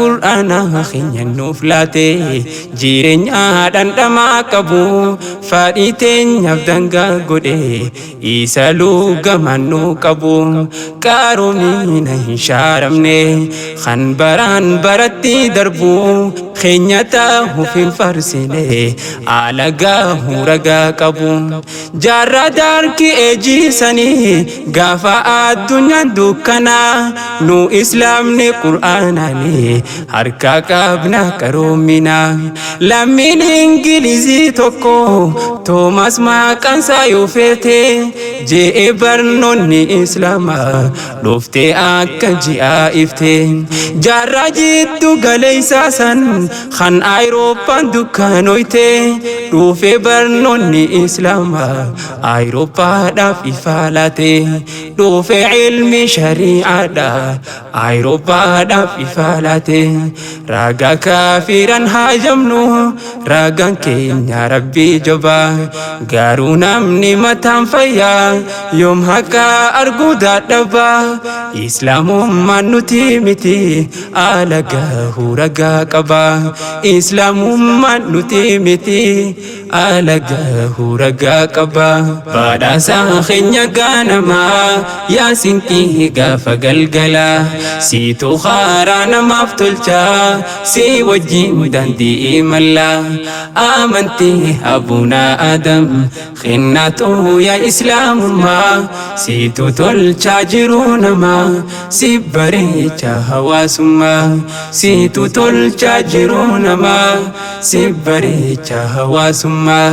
Qur'aana keenya nuuf laate jireenya dhandhamaa qabu fadhii teenyaaf dangaa godhe isa lugamaan nu qabu qaroomina hin shaaramne kan baraan baratti darbu keenya ta'uuf hin farsine alagaa huragaa qabu jaarraa darkii eejiisanii gaafa addunyaan dukkanaa nu islaamni qur'aanani harka qabna qaroomina lammiin ingilizii tokko Toomas maqaansaa yoo feete je'ee barnoonni islaamaa dhufte akka ji'a ifte jaarraa jiddu galeessaa san kan Awurooppaan dukkanoyte dhufe barnoonni islaamaa Awurooppaadhaaf ifa laate dhufe ilmi shari'aadhaa Awurooppaadhaaf ifa laate ragaa kaafiran haajamnu ragaan keenya rabbii jabaa garuu namni mataan fayyaa yoom haqa arguu dadhabaa islaamummaan nuti miti alagaa huragaa qabaa islaamummaan nuti miti alagaa huragaa qabaa badhaasaa keenya ganamaa yaa sinqii gaafa galgalaa siituu haaraa namaaf tolchaa si wajjin dandii imallaa amantii abunaa Adam kennatu yaa islaamummaa siituu tolchaa jiruu namaa si bareecha hawaasummaa siituu tolchaa jiruu namaa si bareecha hawaasummaa